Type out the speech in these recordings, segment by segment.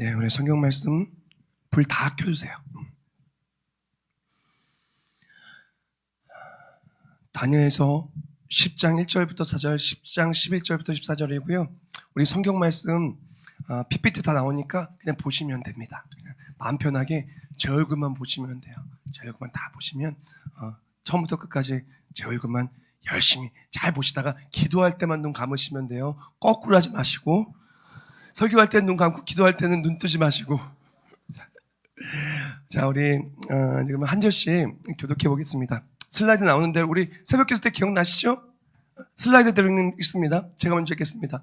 네, 우리 성경 말씀 불 다 켜주세요. 다니엘서 10장 1절부터 4절, 10장 11절부터 14절이고요. 우리 성경 말씀 PPT 다 나오니까 그냥 보시면 됩니다. 그냥 마음 편하게 제 얼굴만 보시면 돼요. 제 얼굴만 다 보시면 처음부터 끝까지 제 얼굴만 열심히 잘 보시다가 기도할 때만 눈 감으시면 돼요. 거꾸로 하지 마시고, 설교할 때는 눈 감고 기도할 때는 눈 뜨지 마시고. 자, 우리 지금 한 절씩 교독해 보겠습니다. 슬라이드 나오는 대로 우리 새벽 기도 때 기억나시죠? 슬라이드 대로 있습니다. 제가 먼저 읽겠습니다.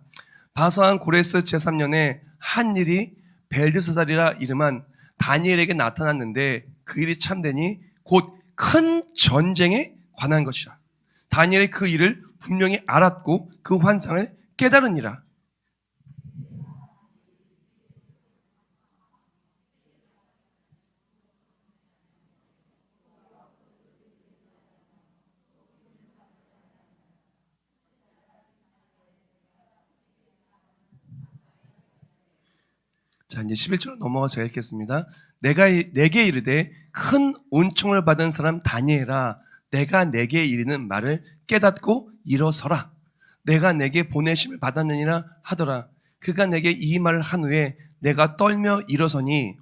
바사왕 고레스 제3년에 한 일이 벨드사살이라 이름한 다니엘에게 나타났는데 그 일이 참되니 곧 큰 전쟁에 관한 것이라. 다니엘이 그 일을 분명히 알았고 그 환상을 깨달으니라. 자, 이제 11절 넘어가서 읽겠습니다. 내게 이르되 큰 은총을 받은 사람 다니엘아, 내가 내게 이르는 말을 깨닫고 일어서라. 내가 내게 보내심을 받았느니라 하더라. 그가 내게 이 말을 한 후에 내가 떨며 일어서니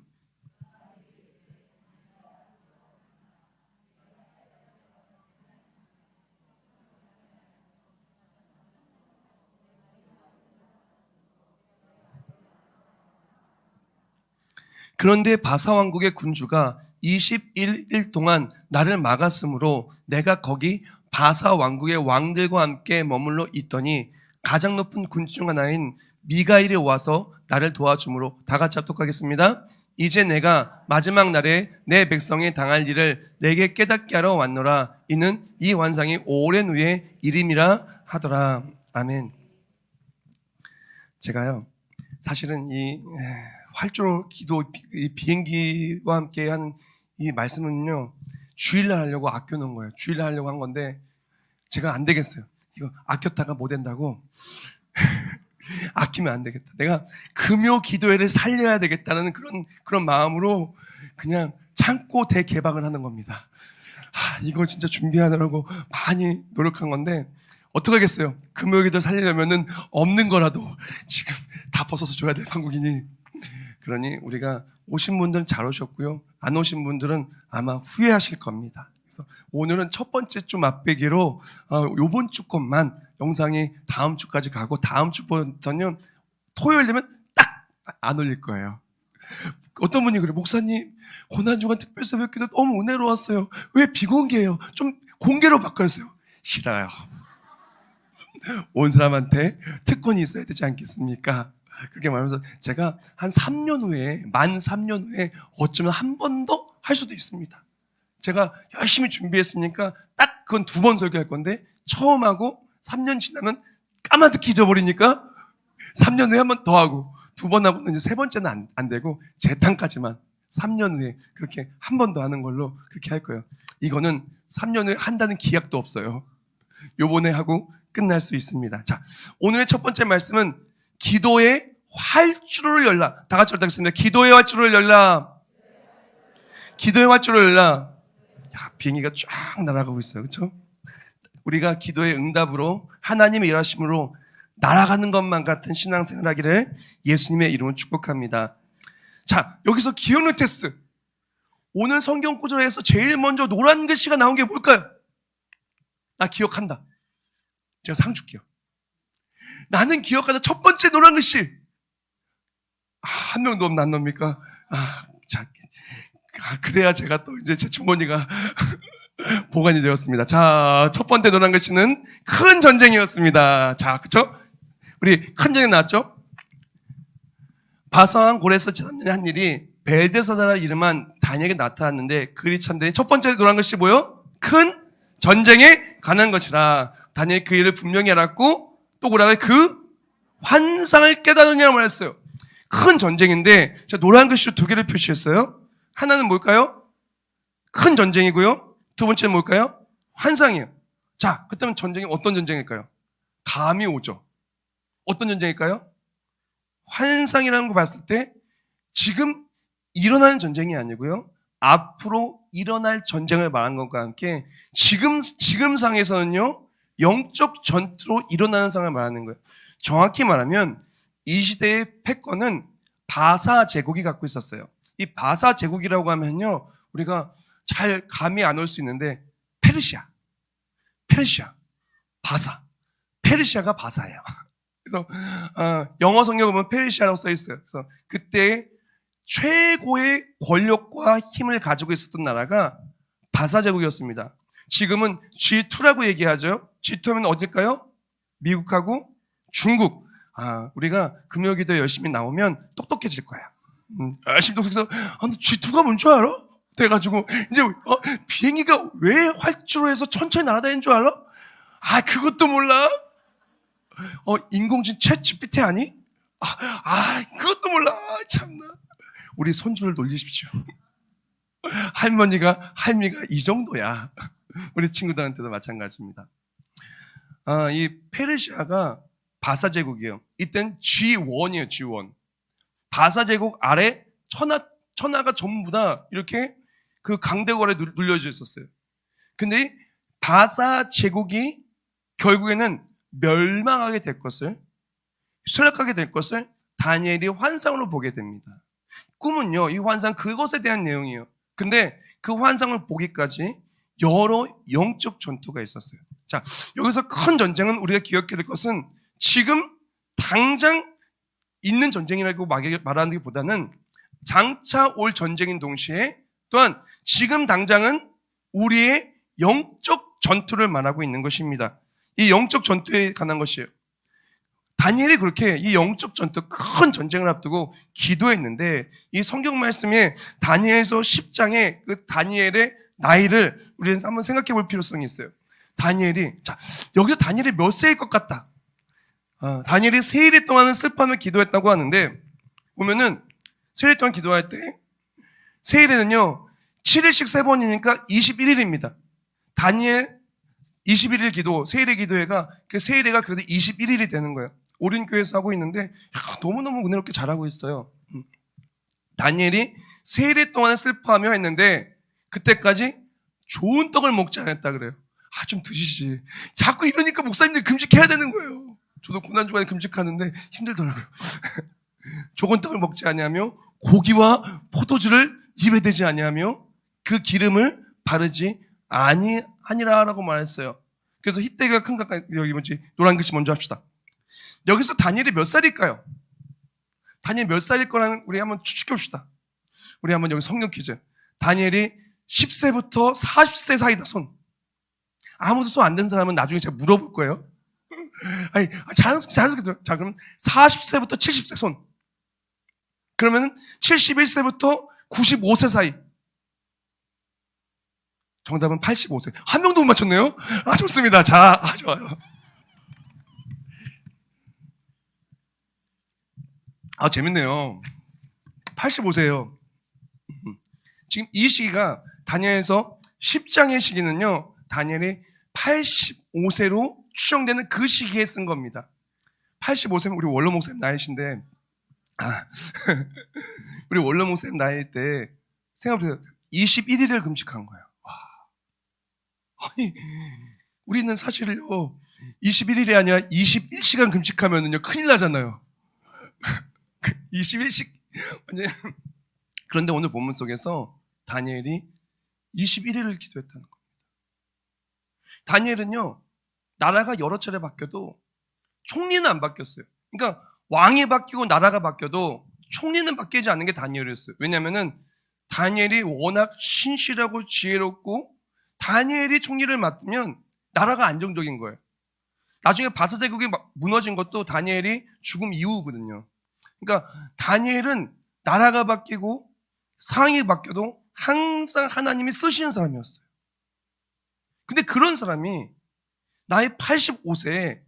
그런데 바사 왕국의 군주가 21일 동안 나를 막았으므로 내가 거기 바사 왕국의 왕들과 함께 머물러 있더니 가장 높은 군주 중 하나인 미가일이 와서 나를 도와주므로 다 같이 합독하겠습니다. 이제 내가 마지막 날에 내 백성이 당할 일을 내게 깨닫게 하러 왔노라. 이는 이 환상이 오랜 후의 일임이라 하더라. 아멘. 제가요, 사실은 이 활주로 기도 비행기와 함께 하는 이 말씀은요, 주일날 하려고 아껴놓은 거예요. 주일날 하려고 한 건데 제가 안 되겠어요. 이거 아꼈다가 못 된다고. 아끼면 안 되겠다. 내가 금요 기도회를 살려야 되겠다는 그런 마음으로 그냥 창고 대개방을 하는 겁니다. 이거 진짜 준비하느라고 많이 노력한 건데 어떡하겠어요. 금요 기도를 살리려면은 없는 거라도 지금 다 벗어서 줘야 돼, 한국인이. 그러니 우리가 오신 분들은 잘 오셨고요. 안 오신 분들은 아마 후회하실 겁니다. 그래서 오늘은 첫 번째 주 맛배기로 요번 주 것만 영상이 다음 주까지 가고 다음 주부터는 토요일 되면 딱 안 올릴 거예요. 어떤 분이 그래요. 목사님, 고난주간 특별 새벽기도 너무 은혜로웠어요. 왜 비공개예요? 좀 공개로 바꿔주세요. 싫어요. 온 사람한테 특권이 있어야 되지 않겠습니까? 그렇게 말하면서 제가 한 3년 후에, 만 3년 후에 어쩌면 한 번 더 할 수도 있습니다. 제가 열심히 준비했으니까 딱 그건 2번 설교할 건데 처음 하고 3년 지나면 까마득히 잊어버리니까 3년 후에 한 번 더 하고 2번 하고는 이제 3번째는 안 되고 재탕까지만 3년 후에 그렇게 한 번 더 하는 걸로 그렇게 할 거예요. 이거는 3년 후에 한다는 기약도 없어요. 요번에 하고 끝날 수 있습니다. 자, 오늘의 첫 번째 말씀은 기도의 활주로를 열라. 다 같이 읽겠습니다. 기도의 활주로를 열라. 기도의 활주로를 열라. 야, 비행기가 쫙 날아가고 있어요. 그렇죠? 우리가 기도의 응답으로 하나님의 일하심으로 날아가는 것만 같은 신앙생활 하기를 예수님의 이름으로 축복합니다. 자, 여기서 기억력 테스트. 오늘 성경 구절에서 제일 먼저 노란 글씨가 나온 게 뭘까요? 나 기억한다. 제가 상 줄게요. 나는 기억하다. 첫 번째 노란 글씨. 한 명도 없나 안 놉니까? 자, 그래야 제가 또 이제 제 주머니가 보관이 되었습니다. 자, 첫 번째 노란 글씨는 큰 전쟁이었습니다. 자, 그쵸? 우리 큰 전쟁 나왔죠? 바사왕 고레스 제3년에 한 일이 벨드사살이라 이름한 다니엘에게 나타났는데 그 일이 참되니 첫 번째 노란 글씨 뭐요? 큰 전쟁에 관한 것이라. 다니엘이 그 일을 분명히 알았고 또 뭐라고요? 그 환상을 깨달으냐고 말했어요. 큰 전쟁인데 제가 노란 글씨로 2개를 표시했어요. 하나는 뭘까요? 큰 전쟁이고요. 두 번째는 뭘까요? 환상이에요. 자, 그렇다면 전쟁이 어떤 전쟁일까요? 감이 오죠. 어떤 전쟁일까요? 환상이라는 거 봤을 때 지금 일어나는 전쟁이 아니고요. 앞으로 일어날 전쟁을 말한 것과 함께 지금 상에서는요. 영적 전투로 일어나는 상을 말하는 거예요. 정확히 말하면 이 시대의 패권은 바사 제국이 갖고 있었어요. 이 바사 제국이라고 하면요. 우리가 잘 감이 안 올 수 있는데 페르시아, 바사. 페르시아가 바사예요. 그래서 영어 성경에 보면 페르시아라고 써 있어요. 그래서 그때 최고의 권력과 힘을 가지고 있었던 나라가 바사 제국이었습니다. 지금은 G2라고 얘기하죠. G2하면 어딜까요? 미국하고 중국. 우리가 금요기도 열심히 나오면 똑똑해질 거야. 열심히 똑똑해서 근데 G2가 뭔 줄 알아? 돼가지고 이제 비행기가 왜 활주로에서 천천히 날아다니는 줄 알아? 그것도 몰라? 인공지능 챗 GPT 아니? 그것도 몰라. 참나. 우리 손주를 놀리십시오. 할미가 이 정도야. 우리 친구들한테도 마찬가지입니다. 이 페르시아가 바사 제국이에요. 이땐 G1이에요, G1. 바사 제국 아래 천하가 전부 다 이렇게 그 강대국에 눌려져 있었어요. 근데 바사 제국이 결국에는 멸망하게 될 것을, 쇠락하게 될 것을 다니엘이 환상으로 보게 됩니다. 꿈은요, 이 환상 그것에 대한 내용이에요. 근데 그 환상을 보기까지 여러 영적 전투가 있었어요. 자, 여기서 큰 전쟁은 우리가 기억해야 될 것은 지금 당장 있는 전쟁이라고 말하는 것보다는 장차 올 전쟁인 동시에 또한 지금 당장은 우리의 영적 전투를 말하고 있는 것입니다. 이 영적 전투에 관한 것이에요. 다니엘이 그렇게 이 영적 전투, 큰 전쟁을 앞두고 기도했는데 이 성경 말씀에 다니엘서 10장에 그 다니엘의 나이를 우리는 한번 생각해 볼 필요성이 있어요. 여기서 다니엘이 몇 세일 것 같다. 다니엘이 세일 동안은 슬퍼하며 기도했다고 하는데 보면은 세일 동안 기도할 때 세일에는요 7일씩 3번이니까 21일입니다. 다니엘 21일 기도, 세일의 기도회가 그 세일회가 그래도 21일이 되는 거예요. 오륜교회에서 하고 있는데 너무너무 은혜롭게 잘하고 있어요. 다니엘이 세일회 동안에 슬퍼하며 했는데 그때까지 좋은 떡을 먹지 않았다 그래요. 좀 드시지. 자꾸 이러니까 목사님들이 금식해야 되는 거예요. 저도 고난주간에 금식하는데 힘들더라고요. 좋은 떡을 먹지 아니하며 고기와 포도주를 입에 대지 아니하며 그 기름을 바르지 아니하니라라고 말했어요. 그래서 희대가 큰 가까이 여기 노란 글씨 먼저 합시다. 여기서 다니엘이 몇 살일까요? 다니엘 몇 살일 거라는 우리 한번 추측해 봅시다. 우리 한번 여기 성경 퀴즈. 다니엘이 10세부터 40세 사이다 손. 아무도 손 안 된 사람은 나중에 제가 물어볼 거예요. 자연스럽게 들어. 자, 그럼 40세부터 70세 손. 그러면 71세부터 95세 사이. 정답은 85세. 한 명도 못 맞췄네요? 좋습니다. 자, 좋아요. 재밌네요. 85세예요. 지금 이 시기가 다니엘서 10장의 시기는요. 다니엘이 85세로 추정되는 그 시기에 쓴 겁니다. 85세면 우리 원로 목사님 나이신데 우리 원로 목사님 나이 때 생각해보세요. 21일을 금식한 거예요. 아니 우리는 사실요 21일이 아니라 21시간 금식하면은요 큰일 나잖아요. 21시 그런데 오늘 본문 속에서 다니엘이 21일을 기도했다는 겁니다. 다니엘은요 나라가 여러 차례 바뀌어도 총리는 안 바뀌었어요. 그러니까 왕이 바뀌고 나라가 바뀌어도 총리는 바뀌지 않는 게 다니엘이었어요. 왜냐하면은 다니엘이 워낙 신실하고 지혜롭고 다니엘이 총리를 맡으면 나라가 안정적인 거예요. 나중에 바사 제국이 무너진 것도 다니엘이 죽음 이후거든요. 그러니까 다니엘은 나라가 바뀌고 상황이 바뀌어도 항상 하나님이 쓰시는 사람이었어요. 근데 그런 사람이 나이 85세에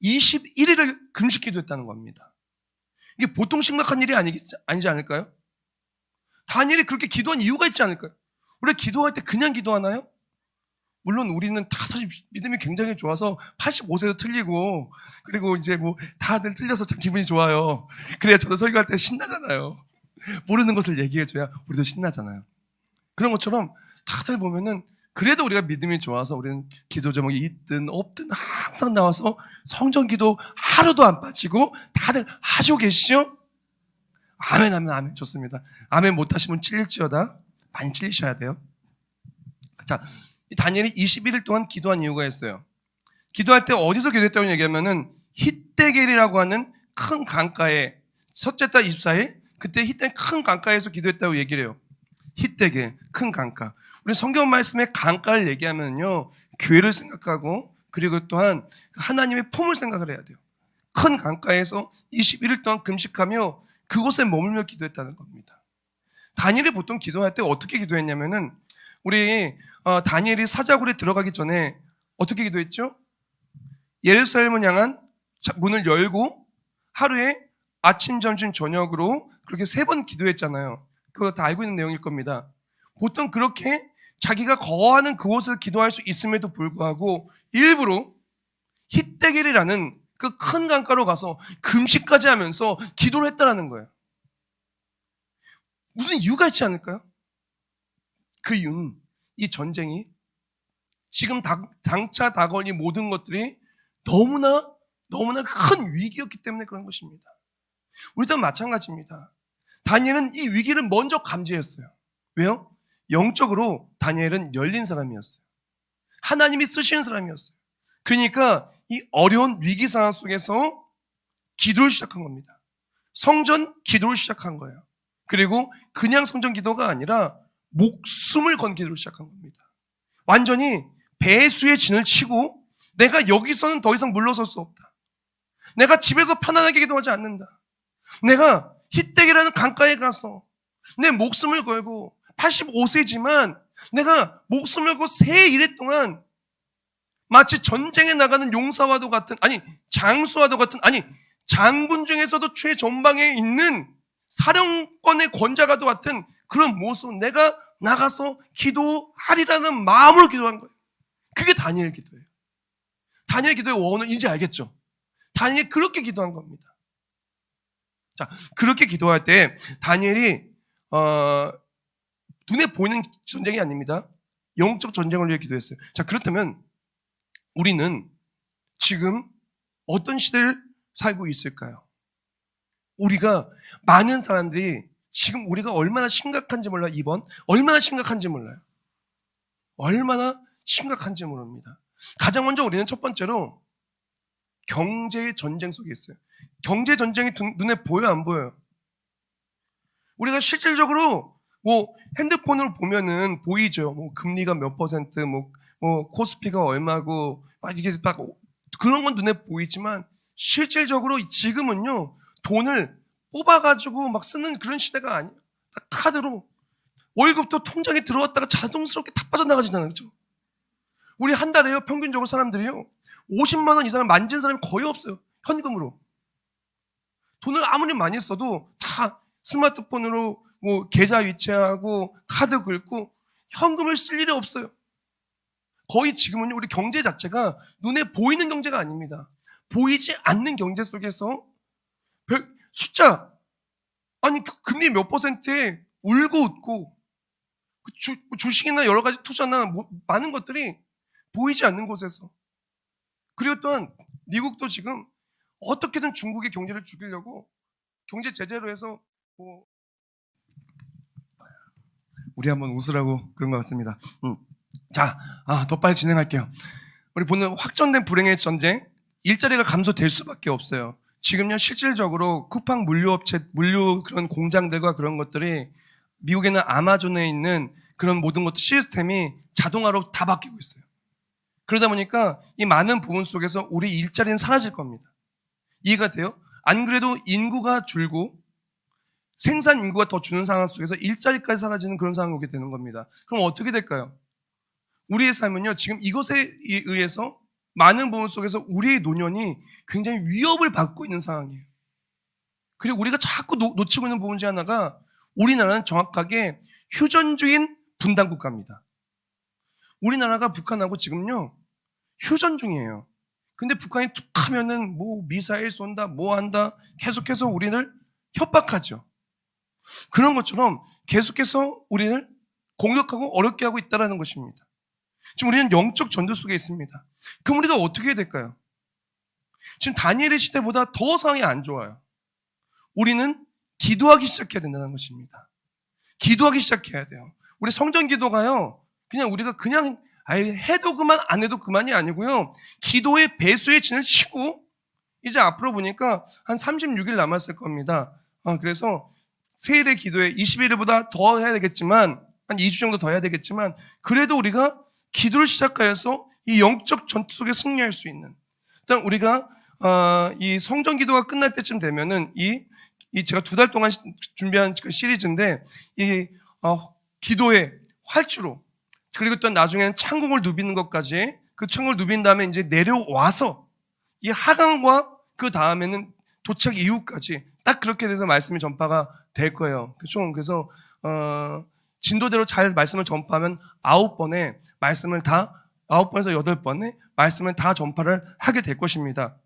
21일을 금식 기도했다는 겁니다. 이게 보통 심각한 일이 아니지 않을까요? 다니엘이 그렇게 기도한 이유가 있지 않을까요? 우리가 기도할 때 그냥 기도하나요? 물론 우리는 다 사실 믿음이 굉장히 좋아서 85세도 틀리고 그리고 이제 다들 틀려서 참 기분이 좋아요. 그래야 저도 설교할 때 신나잖아요. 모르는 것을 얘기해줘야 우리도 신나잖아요. 그런 것처럼 다들 보면은 그래도 우리가 믿음이 좋아서 우리는 기도 제목이 있든 없든 항상 나와서 성전 기도 하루도 안 빠지고 다들 하시고 계시죠? 아멘, 아멘, 아멘. 좋습니다. 아멘 못하시면 찔릴지어다. 많이 찔리셔야 돼요. 자, 이 다니엘이 21일 동안 기도한 이유가 있어요. 기도할 때 어디서 기도했다고 얘기하면은 히데겔이라고 하는 큰 강가에 첫째 달 24일 그때 히데겔 큰 강가에서 기도했다고 얘기를 해요. 히데겔 큰 강가. 우리 성경 말씀에 강가를 얘기하면요 교회를 생각하고 그리고 또한 하나님의 품을 생각을 해야 돼요. 큰 강가에서 21일 동안 금식하며 그곳에 머물며 기도했다는 겁니다. 다니엘이 보통 기도할 때 어떻게 기도했냐면은 우리 다니엘이 사자굴에 들어가기 전에 어떻게 기도했죠? 예루살렘을 향한 문을 열고 하루에 아침, 점심, 저녁으로 그렇게 3번 기도했잖아요. 그거 다 알고 있는 내용일 겁니다. 보통 그렇게 자기가 거하는 그곳을 기도할 수 있음에도 불구하고 일부러 히데겔이라는 그 큰 강가로 가서 금식까지 하면서 기도를 했다라는 거예요. 무슨 이유가 있지 않을까요? 그 이유는 이 전쟁이 지금 장차 다가올 이 모든 것들이 너무나 큰 위기였기 때문에 그런 것입니다. 우리도 마찬가지입니다. 다니엘은 이 위기를 먼저 감지했어요. 왜요? 영적으로 다니엘은 열린 사람이었어요. 하나님이 쓰시는 사람이었어요. 그러니까 이 어려운 위기 상황 속에서 기도를 시작한 겁니다. 성전 기도를 시작한 거예요. 그리고 그냥 성전 기도가 아니라 목숨을 건 기도를 시작한 겁니다. 완전히 배수의 진을 치고 내가 여기서는 더 이상 물러설 수 없다. 내가 집에서 편안하게 기도하지 않는다. 내가 히데겔이라는 강가에 가서 내 목숨을 걸고 85세지만 내가 목숨을 걸고 새 일해 동안 마치 전쟁에 나가는 용사와도 같은 장수와도 같은 장군 중에서도 최전방에 있는 사령권의 권자가도 같은 그런 모습으로 내가 나가서 기도하리라는 마음으로 기도한 거예요. 그게 다니엘 기도예요. 다니엘 기도의 원은 이제 알겠죠? 다니엘이 그렇게 기도한 겁니다. 자, 그렇게 기도할 때 다니엘이 눈에 보이는 전쟁이 아닙니다. 영적 전쟁을 위해 기도했어요. 자, 그렇다면 우리는 지금 어떤 시대를 살고 있을까요? 우리가 많은 사람들이 지금 우리가 얼마나 심각한지 몰라요. 이번 얼마나 심각한지 몰라요. 얼마나 심각한지 모릅니다. 가장 먼저 우리는 첫 번째로 경제의 전쟁 속에 있어요. 경제 전쟁이 눈에 보여요, 안 보여요? 우리가 실질적으로 핸드폰으로 보면은 보이죠. 금리가 몇 퍼센트, 코스피가 얼마고 막 이게 딱 그런 건 눈에 보이지만 실질적으로 지금은요 돈을 뽑아가지고 막 쓰는 그런 시대가 아니에요. 다 카드로 월급도 통장에 들어왔다가 자동스럽게 다 빠져나가지잖아요, 그렇죠? 우리 한 달에요 평균적으로 사람들이요 50만 원 이상을 만진 사람이 거의 없어요. 현금으로. 돈을 아무리 많이 써도 다 스마트폰으로 계좌 위치하고 카드 긁고 현금을 쓸 일이 없어요. 거의 지금은 우리 경제 자체가 눈에 보이는 경제가 아닙니다. 보이지 않는 경제 속에서 숫자 금리 몇 퍼센트에 울고 웃고 주식이나 여러 가지 투자나 많은 것들이 보이지 않는 곳에서 그리고 또한 미국도 지금 어떻게든 중국의 경제를 죽이려고 경제 제재로 해서 우리 한번 웃으라고 그런 것 같습니다. 자, 더 빨리 진행할게요. 우리 보는 확전된 불행의 전쟁, 일자리가 감소될 수밖에 없어요. 지금요 실질적으로 쿠팡 물류 그런 공장들과 그런 것들이 미국에는 아마존에 있는 그런 모든 것들 시스템이 자동화로 다 바뀌고 있어요. 그러다 보니까 이 많은 부분 속에서 우리 일자리는 사라질 겁니다. 이해가 돼요? 안 그래도 인구가 줄고 생산 인구가 더 주는 상황 속에서 일자리까지 사라지는 그런 상황이 오게 되는 겁니다. 그럼 어떻게 될까요? 우리의 삶은요 지금 이것에 의해서 많은 부분 속에서 우리의 노년이 굉장히 위협을 받고 있는 상황이에요. 그리고 우리가 자꾸 놓치고 있는 부분 중 하나가 우리나라는 정확하게 휴전주인 분단 국가입니다. 우리나라가 북한하고 지금요 휴전 중이에요. 근데 북한이 툭 하면은 미사일 쏜다, 한다 계속해서 우리를 협박하죠. 그런 것처럼 계속해서 우리를 공격하고 어렵게 하고 있다는 것입니다. 지금 우리는 영적 전투 속에 있습니다. 그럼 우리가 어떻게 해야 될까요? 지금 다니엘의 시대보다 더 상황이 안 좋아요. 우리는 기도하기 시작해야 된다는 것입니다. 기도하기 시작해야 돼요. 우리 성전 기도가요, 그냥 우리가 그냥 아예 해도 그만 안 해도 그만이 아니고요, 기도의 배수의 진을 치고 이제 앞으로 보니까 한 36일 남았을 겁니다. 그래서 세일의 기도에 21일보다 더 해야 되겠지만, 한 2주 정도 더 해야 되겠지만, 그래도 우리가 기도를 시작하여서 이 영적 전투 속에 승리할 수 있는, 일단 우리가 이 성전 기도가 끝날 때쯤 되면은 이 제가 2달 동안 준비한 그 시리즈인데, 이 기도의 활주로, 그리고 또 나중에는 창공을 누비는 것까지, 그 창공을 누빈 다음에 이제 내려와서 이 하강과 그 다음에는 도착 이후까지 딱 그렇게 돼서 말씀이 전파가 될 거예요. 그렇죠? 그래서 진도대로 잘 말씀을 전파하면 9번에 말씀을 다 9번에서 8번에 말씀을 다 전파를 하게 될 것입니다.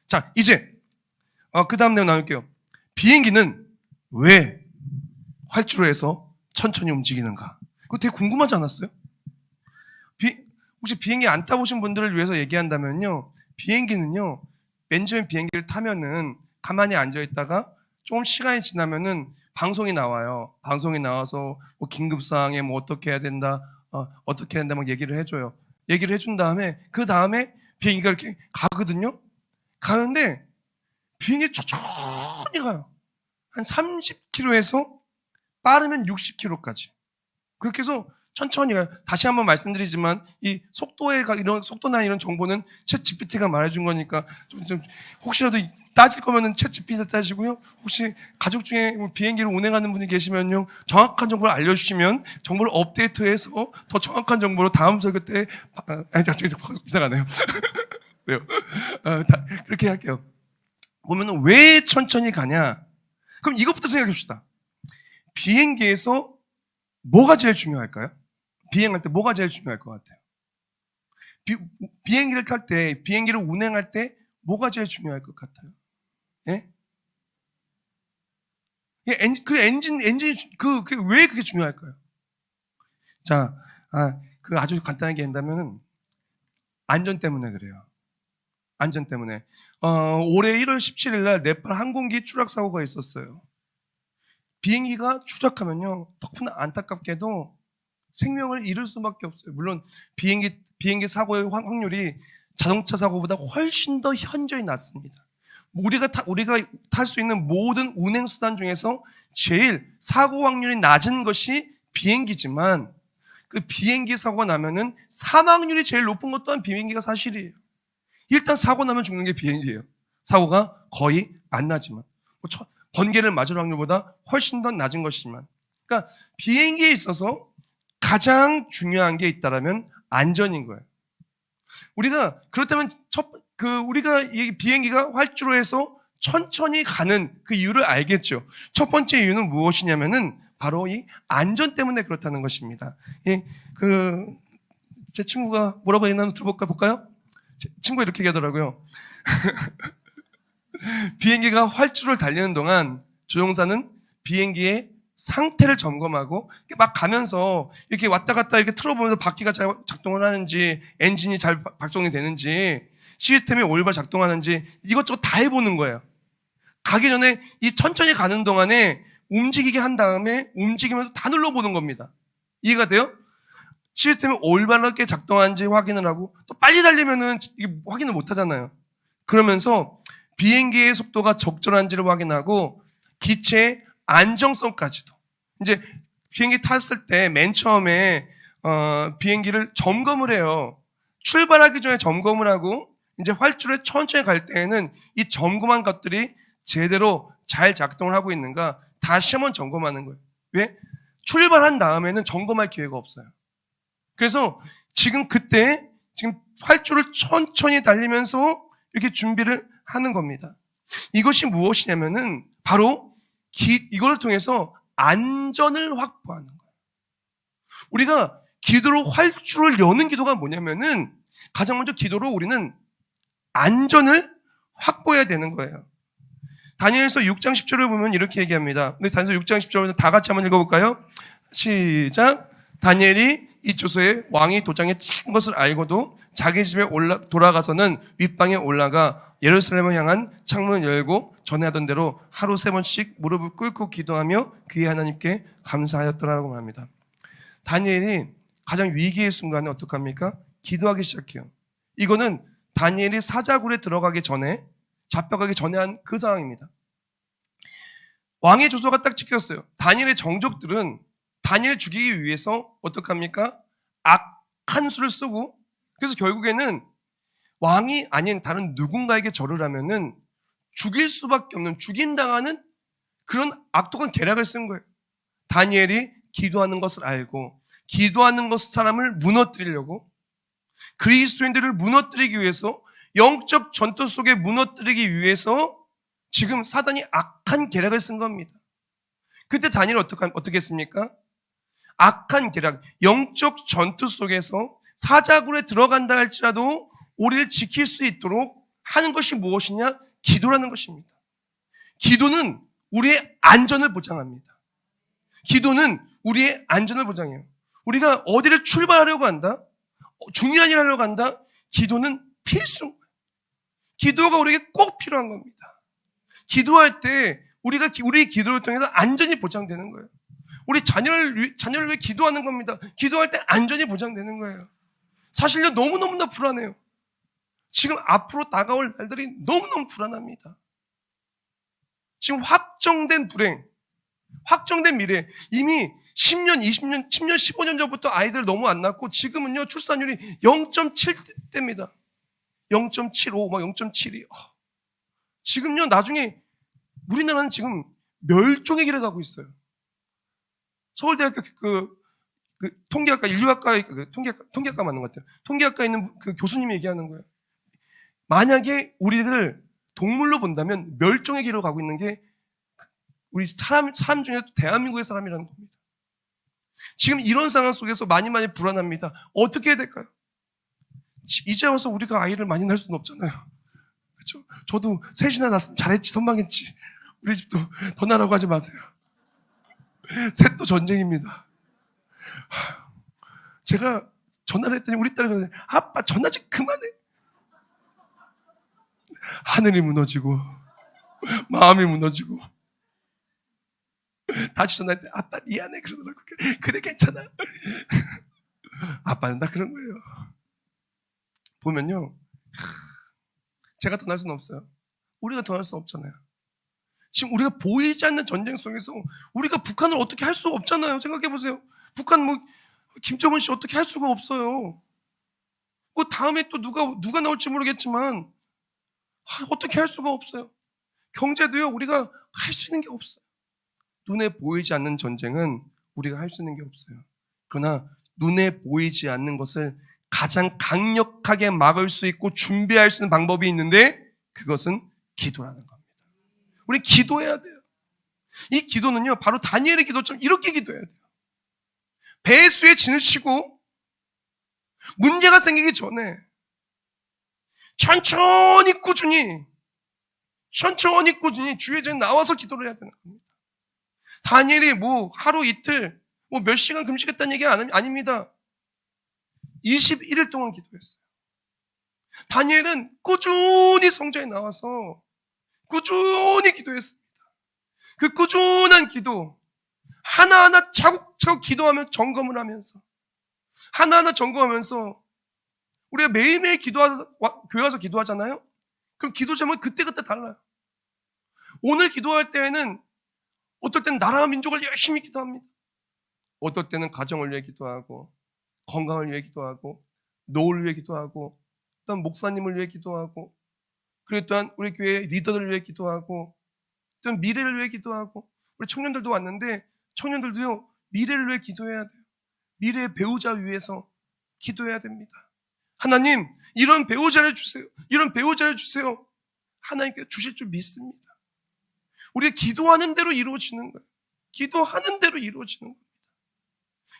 자, 이제 그 다음 내용 나눌게요. 비행기는 왜 활주로에서 천천히 움직이는가? 그거 되게 궁금하지 않았어요? 혹시 비행기 안 타보신 분들을 위해서 얘기한다면요, 비행기는요, 맨 처음 비행기를 타면은 가만히 앉아있다가 조금 시간이 지나면은 방송이 나와요. 방송이 나와서 뭐 긴급사항에 뭐 어떻게 해야 된다, 어떻게 해야 된다 막 얘기를 해줘요. 얘기를 해준 다음에 그 다음에 비행기가 이렇게 가거든요. 가는데 비행기 천천히 가요. 한 30km에서 빠르면 60km까지. 그렇게 해서 천천히 가요. 다시 한번 말씀드리지만 이 이런 속도나 이런 정보는 챗 GPT가 말해준 거니까 좀 혹시라도 따질 거면은 챗 GPT 따지고요. 혹시 가족 중에 비행기를 운행하는 분이 계시면요, 정확한 정보를 알려주시면 정보를 업데이트해서 더 정확한 정보로 다음 설교 때 이상하네요. 왜요? 그렇게 할게요. 보면은 왜 천천히 가냐? 그럼 이것부터 생각해 봅시다. 비행기에서 뭐가 제일 중요할까요? 비행할 때 뭐가 제일 중요할 것 같아요? 비행기를 탈 때, 비행기를 운행할 때 뭐가 제일 중요할 것 같아요? 예? 그게 왜 그게 중요할까요? 자, 아주 간단하게 한다면은 안전 때문에 그래요. 안전 때문에. 올해 1월 17일 날 네팔 항공기 추락 사고가 있었어요. 비행기가 추락하면요, 덕분에 안타깝게도 생명을 잃을 수밖에 없어요. 물론 비행기 사고의 확률이 자동차 사고보다 훨씬 더 현저히 낮습니다. 우리가 탈 수 있는 모든 운행 수단 중에서 제일 사고 확률이 낮은 것이 비행기지만, 그 비행기 사고가 나면은 사망률이 제일 높은 것 또한 비행기가 사실이에요. 일단 사고 나면 죽는 게 비행기예요. 사고가 거의 안 나지만, 번개를 맞을 확률보다 훨씬 더 낮은 것이지만, 그러니까 비행기에 있어서 가장 중요한 게 있다라면 안전인 거예요. 우리가 그렇다면 우리가 이 비행기가 활주로에서 천천히 가는 그 이유를 알겠죠. 첫 번째 이유는 무엇이냐면은 바로 이 안전 때문에 그렇다는 것입니다. 제 친구가 뭐라고 했나 볼까요? 제 친구가 이렇게 얘기하더라고요. 비행기가 활주로를 달리는 동안 조종사는 비행기의 상태를 점검하고 막 가면서 이렇게 왔다 갔다 이렇게 틀어보면서 바퀴가 잘 작동을 하는지, 엔진이 잘 작동이 되는지, 시스템이 올바로 작동하는지 이것저것 다 해보는 거예요. 가기 전에 이 천천히 가는 동안에 움직이게 한 다음에 움직이면서 다 눌러보는 겁니다. 이해가 돼요? 시스템이 올바르게 작동하는지 확인을 하고, 또 빨리 달리면은 이게 확인을 못 하잖아요. 그러면서 비행기의 속도가 적절한지를 확인하고 기체의 안정성까지도. 이제 비행기 탔을 때 맨 처음에 비행기를 점검을 해요. 출발하기 전에 점검을 하고 이제 활주로에 천천히 갈 때에는 이 점검한 것들이 제대로 잘 작동을 하고 있는가 다시 한번 점검하는 거예요. 왜? 출발한 다음에는 점검할 기회가 없어요. 그래서 지금 활주로를 천천히 달리면서 이렇게 준비를 하는 겁니다. 이것이 무엇이냐면은 바로 이걸 통해서 안전을 확보하는 거예요. 우리가 기도로 활주로를 여는 기도가 뭐냐면은 가장 먼저 기도로 우리는 안전을 확보해야 되는 거예요. 다니엘서 6장 10절을 보면 이렇게 얘기합니다. 근데 다니엘서 6장 10절을 다 같이 한번 읽어볼까요? 시작. 다니엘이 이 조서에 왕이 도장에 찍힌 것을 알고도 자기 집에 돌아가서는 윗방에 올라가 예루살렘을 향한 창문을 열고 전에 하던 대로 하루 3번씩 무릎을 꿇고 기도하며 그의 하나님께 감사하였더라고 말합니다. 다니엘이 가장 위기의 순간에 어떡합니까? 기도하기 시작해요. 이거는 다니엘이 사자굴에 들어가기 전에, 잡혀가기 전에 한 그 상황입니다. 왕의 조서가 딱 찍혔어요. 다니엘의 정족들은 다니엘을 죽이기 위해서 어떡합니까? 악한 수를 쓰고, 그래서 결국에는 왕이 아닌 다른 누군가에게 절을 하면은 죽일 수밖에 없는, 죽임당하는 그런 악독한 계략을 쓴 거예요. 다니엘이 기도하는 것을 알고, 기도하는 것 사람을 무너뜨리려고, 그리스도인들을 무너뜨리기 위해서, 영적 전투 속에 무너뜨리기 위해서 지금 사단이 악한 계략을 쓴 겁니다. 그때 다니엘은 어떻게 했습니까? 악한 계략, 영적 전투 속에서 사자굴에 들어간다 할지라도 우리를 지킬 수 있도록 하는 것이 무엇이냐? 기도라는 것입니다. 기도는 우리의 안전을 보장합니다. 기도는 우리의 안전을 보장해요. 우리가 어디를 출발하려고 한다? 중요한 일을 하려고 한다? 기도는 필수인 거예요. 기도가 우리에게 꼭 필요한 겁니다. 기도할 때 우리의 기도를 통해서 안전이 보장되는 거예요. 우리 자녀를 위해 기도하는 겁니다. 기도할 때 안전이 보장되는 거예요. 사실요, 너무너무나 불안해요. 지금 앞으로 다가올 날들이 너무너무 불안합니다. 지금 확정된 불행, 확정된 미래, 이미 10년, 20년, 10년, 15년 전부터 아이들 너무 안 낳고 지금은요, 출산율이 0.7대입니다. 0.75, 막 0.72. 지금요, 나중에 우리나라는 지금 멸종의 길에 가고 있어요. 서울대학교 통계학과, 인류학과, 통계학과 맞는 것 같아요. 통계학과에 있는 그 교수님이 얘기하는 거예요. 만약에 우리를 동물로 본다면 멸종의 길로 가고 있는 게 우리 사람 중에 대한민국의 사람이라는 겁니다. 지금 이런 상황 속에서 많이 불안합니다. 어떻게 해야 될까요? 이제 와서 우리가 아이를 많이 낳을 수는 없잖아요. 그렇죠? 저도 셋이나 낳았으면 잘했지, 선방했지. 우리 집도 더 낳으라고 하지 마세요. 셋도 전쟁입니다. 제가 전화를 했더니 우리 딸이 그러더니 아빠 전화 좀 그만해. 하늘이 무너지고 마음이 무너지고 다시 전화할 때 아빠 미안해 그러더라고. 그래 괜찮아. 아빠는 다 그런 거예요. 보면요, 제가 더 날 수는 없어요. 우리가 더 날 수는 없잖아요. 지금 우리가 보이지 않는 전쟁 속에서 우리가 북한을 어떻게 할 수가 없잖아요. 생각해보세요. 북한 김정은 씨 어떻게 할 수가 없어요. 다음에 또 누가 나올지 모르겠지만 어떻게 할 수가 없어요. 경제도요, 우리가 할 수 있는 게 없어요. 눈에 보이지 않는 전쟁은 우리가 할 수 있는 게 없어요. 그러나 눈에 보이지 않는 것을 가장 강력하게 막을 수 있고 준비할 수 있는 방법이 있는데 그것은 기도라는 겁니다. 우리 기도해야 돼요. 이 기도는요, 바로 다니엘의 기도처럼 이렇게 기도해야 돼요. 배수의 진을 치고 문제가 생기기 전에 천천히 꾸준히 주의 전에 나와서 기도를 해야 되는 겁니다. 다니엘이 하루 이틀 몇 시간 금식했다는 얘기 아닙니다. 21일 동안 기도했어요. 다니엘은 꾸준히 성전에 나와서 꾸준히 기도했습니다. 그 꾸준한 기도 하나하나 차곡차곡 기도하며 점검을 하면서 하나하나 점검하면서 우리가 매일매일 교회 와서 기도하잖아요. 그럼 기도 제목이 그때그때 달라요. 오늘 기도할 때에는 어떨 때는 나라와 민족을 열심히 기도합니다. 어떨 때는 가정을 위해 기도하고 건강을 위해 기도하고 노후를 위해 기도하고 또한 목사님을 위해 기도하고 그리고 또한 우리 교회 리더들을 위해 기도하고 또한 미래를 위해 기도하고 우리 청년들도 왔는데 청년들도요 미래를 위해 기도해야 돼요. 미래의 배우자 위해서 기도해야 됩니다. 하나님 이런 배우자를 주세요. 이런 배우자를 주세요. 하나님께 주실 줄 믿습니다. 우리가 기도하는 대로 이루어지는 거예요. 기도하는 대로 이루어지는 겁니다.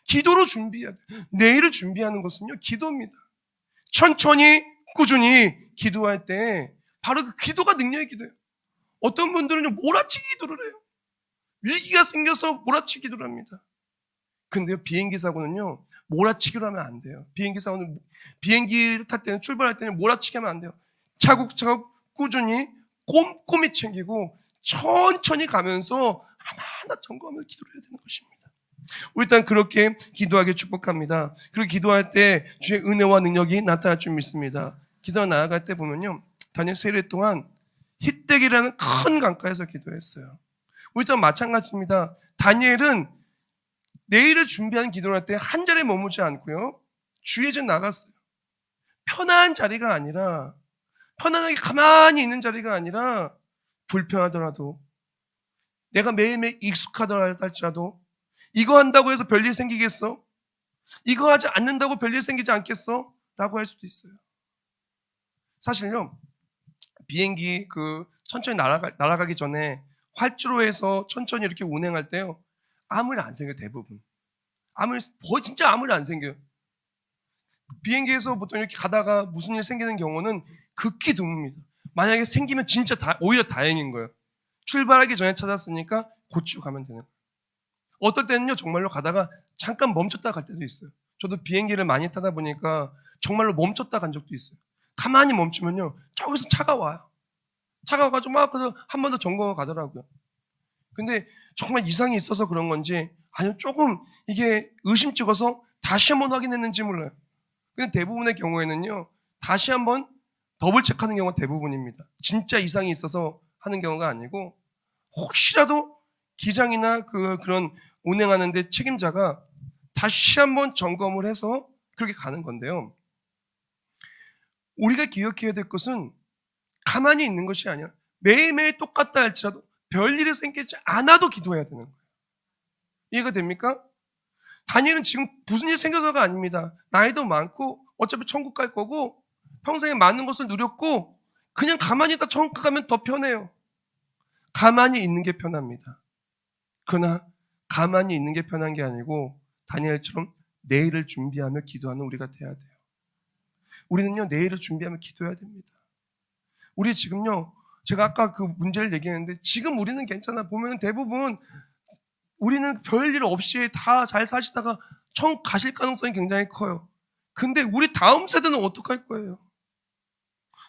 기도로 준비해야 돼요. 내일을 준비하는 것은요 기도입니다. 천천히 꾸준히 기도할 때 바로 그 기도가 능력의 기도예요. 어떤 분들은요, 몰아치기 기도를 해요. 위기가 생겨서 몰아치기 기도를 합니다. 근데요, 비행기 사고는요, 몰아치기로 하면 안 돼요. 비행기 사고는, 비행기를 탈 때는, 출발할 때는 몰아치기 하면 안 돼요. 차곡차곡 꾸준히 꼼꼼히 챙기고 천천히 가면서 하나하나 점검하면서 기도를 해야 되는 것입니다. 우리 일단 그렇게 기도하게 축복합니다. 그리고 기도할 때 주의 은혜와 능력이 나타날 줄 믿습니다. 기도가 나아갈 때 보면요, 다니엘 세일 동안 히데기라는 큰 강가에서 기도했어요. 우리 또한 마찬가지입니다. 다니엘은 내일을 준비하는 기도를 할 때 한 자리에 머무지 않고요, 주의제 나갔어요. 편한 자리가 아니라, 편안하게 가만히 있는 자리가 아니라, 불편하더라도, 내가 매일매일 익숙하더라 할지라도, 이거 한다고 해서 별일 생기겠어? 이거 하지 않는다고 별일 생기지 않겠어? 라고 할 수도 있어요. 사실요, 비행기 천천히 날아가기 전에 활주로에서 천천히 이렇게 운행할 때요, 아무 일 안 생겨요, 대부분. 진짜 아무 일 안 생겨요. 비행기에서 보통 이렇게 가다가 무슨 일 생기는 경우는 극히 드뭅니다. 만약에 생기면 진짜 오히려 다행인 거예요. 출발하기 전에 찾았으니까 고치고 가면 되는 거예요. 어떨 때는요, 정말로 가다가 잠깐 멈췄다 갈 때도 있어요. 저도 비행기를 많이 타다 보니까 정말로 멈췄다 간 적도 있어요. 가만히 멈추면요, 저기서 차가 와요. 차가 와가지고 막 한 번 더 점검을 가더라고요. 근데 정말 이상이 있어서 그런 건지, 아니면 조금 이게 의심찍어서 다시 한번 확인했는지 몰라요. 근데 대부분의 경우에는요, 다시 한번 더블 체크하는 경우가 대부분입니다. 진짜 이상이 있어서 하는 경우가 아니고, 혹시라도 기장이나 그런 운행하는데 책임자가 다시 한번 점검을 해서 그렇게 가는 건데요. 우리가 기억해야 될 것은 가만히 있는 것이 아니라 매일매일 똑같다 할지라도 별일이 생기지 않아도 기도해야 되는 거예요. 이해가 됩니까? 다니엘은 지금 무슨 일 생겨서가 아닙니다. 나이도 많고 어차피 천국 갈 거고 평생에 많은 것을 누렸고 그냥 가만히 있다 천국 가면 더 편해요. 가만히 있는 게 편합니다. 그러나 가만히 있는 게 편한 게 아니고 다니엘처럼 내일을 준비하며 기도하는 우리가 돼야 돼요. 우리는요, 내일을 준비하며 기도해야 됩니다. 우리 지금요, 제가 아까 그 문제를 얘기했는데 지금 우리는 괜찮아. 보면 대부분 우리는 별일 없이 다 잘 사시다가 천국 가실 가능성이 굉장히 커요. 근데 우리 다음 세대는 어떡할 거예요?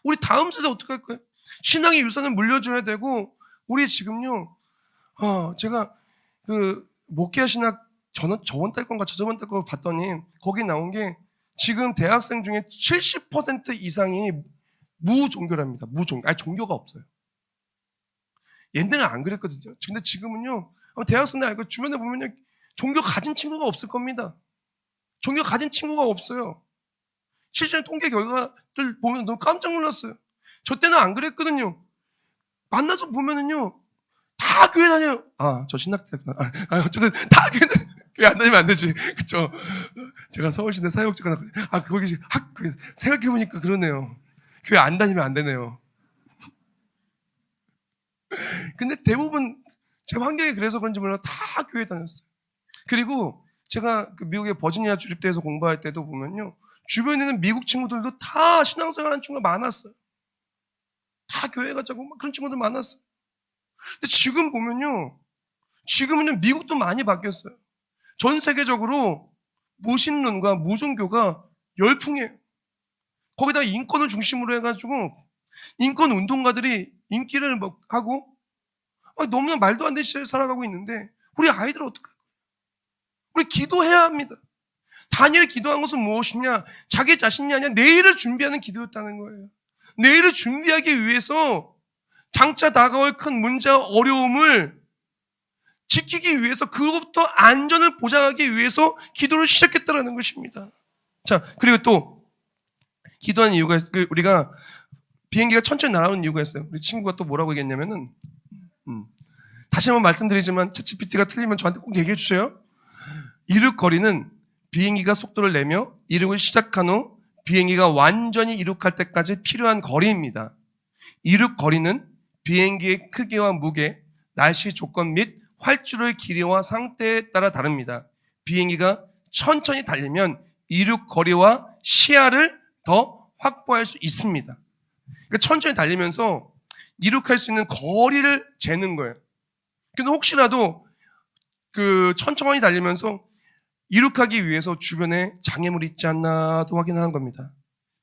우리 다음 세대 어떡할 거예요? 신앙의 유산을 물려줘야 되고, 우리 지금요, 제가 목회하 신학 저번 달 건가 저저번 달 거 봤더니 거기 나온 게 지금 대학생 중에 70% 이상이 무종교랍니다. 무종교. 종교가 없어요. 옛날에는 안 그랬거든요. 근데 지금은요, 대학생들 알고 주변에 보면요, 종교 가진 친구가 없을 겁니다. 종교 가진 친구가 없어요. 실제 통계 결과를 보면 너무 깜짝 놀랐어요. 저 때는 안 그랬거든요. 만나서 보면은요, 다 교회 다녀요. 저 신학대구나. 어쨌든 다 교회 안 다니면 안 되지. 그쵸? 제가 서울시내 사회복지관 거기 생각해보니까 그러네요. 교회 안 다니면 안 되네요. 근데 대부분 제 환경이 그래서 그런지 몰라 다 교회 다녔어요. 그리고 제가 미국의 버지니아 주립대에서 공부할 때도 보면요, 주변에 있는 미국 친구들도 다 신앙생활하는 친구가 많았어요. 다 교회 가자고 그런 친구들 많았어요. 근데 지금 보면요, 지금은 미국도 많이 바뀌었어요. 전 세계적으로 무신론과 무종교가 열풍이에요. 거기다 인권을 중심으로 해가지고 인권 운동가들이 인기를 하고 너무나 말도 안 되는 시대에 살아가고 있는데 우리 아이들은 어떡할까요? 우리 기도해야 합니다. 다니엘이 기도한 것은 무엇이냐? 자기 자신이 아니라 내일을 준비하는 기도였다는 거예요. 내일을 준비하기 위해서 장차 다가올 큰 문제와 어려움을 지키기 위해서, 그것부터 안전을 보장하기 위해서 기도를 시작했다는 것입니다. 자, 그리고 또 기도하는 이유가, 우리가 비행기가 천천히 날아오는 이유가 있어요. 우리 친구가 또 뭐라고 얘기했냐면은, 다시 한번 말씀드리지만 챗GPT가 틀리면 저한테 꼭 얘기해 주세요. 이륙거리는 비행기가 속도를 내며 이륙을 시작한 후 비행기가 완전히 이륙할 때까지 필요한 거리입니다. 이륙거리는 비행기의 크기와 무게, 날씨 조건 및 활주로의 길이와 상태에 따라 다릅니다. 비행기가 천천히 달리면 이륙거리와 시야를 더 확보할 수 있습니다. 그러니까 천천히 달리면서 이룩할 수 있는 거리를 재는 거예요. 근데 혹시라도 천천히 달리면서 이룩하기 위해서 주변에 장애물이 있지 않나도 확인하는 겁니다.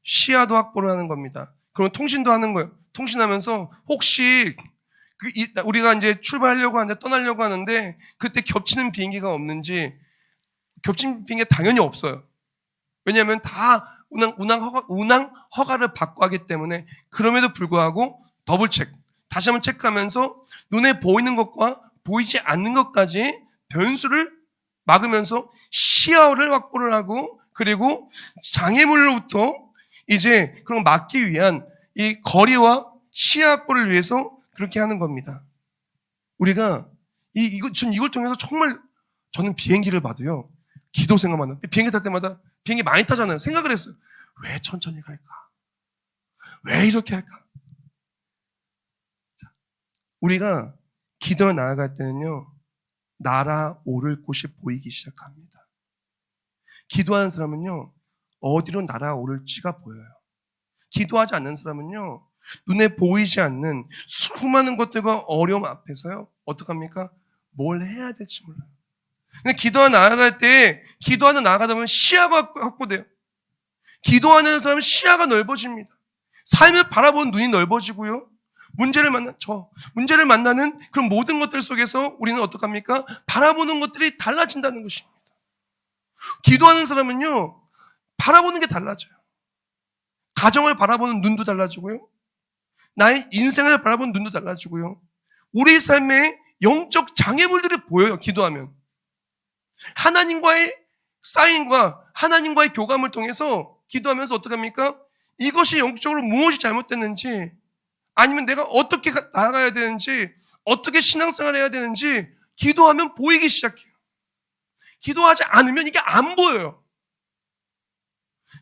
시야도 확보를 하는 겁니다. 그럼 통신도 하는 거예요. 통신하면서 혹시 우리가 이제 출발하려고 하는데 떠나려고 하는데 그때 겹치는 비행기가 없는지, 겹치는 비행기가 당연히 없어요. 왜냐하면 다 운항 허가를 받고 하기 때문에. 그럼에도 불구하고 더블 체크, 다시 한번 체크하면서 눈에 보이는 것과 보이지 않는 것까지 변수를 막으면서 시야를 확보를 하고, 그리고 장애물로부터 이제 그런 막기 위한 이 거리와 시야 확보를 위해서 그렇게 하는 겁니다. 우리가 이걸 통해서 정말 저는 비행기를 봐도요, 기도 생각만 해요. 비행기 탈 때마다, 비행기 많이 타잖아요. 생각을 했어요. 왜 천천히 갈까? 왜 이렇게 할까? 우리가 기도에 나아갈 때는요, 날아오를 곳이 보이기 시작합니다. 기도하는 사람은요, 어디로 날아오를지가 보여요. 기도하지 않는 사람은요, 눈에 보이지 않는 수많은 것들과 어려움 앞에서요, 어떡합니까? 뭘 해야 될지 몰라요. 근데 기도하는 나아가다 보면 시야가 확보돼요. 기도하는 사람은 시야가 넓어집니다. 삶을 바라보는 눈이 넓어지고요. 문제를 만나는 그런 모든 것들 속에서 우리는 어떡합니까? 바라보는 것들이 달라진다는 것입니다. 기도하는 사람은요, 바라보는 게 달라져요. 가정을 바라보는 눈도 달라지고요. 나의 인생을 바라보는 눈도 달라지고요. 우리 삶의 영적 장애물들이 보여요, 기도하면. 하나님과의 사인과 하나님과의 교감을 통해서 기도하면서 어떡합니까? 이것이 영적으로 무엇이 잘못됐는지, 아니면 내가 어떻게 나아가야 되는지, 어떻게 신앙생활을 해야 되는지 기도하면 보이기 시작해요. 기도하지 않으면 이게 안 보여요.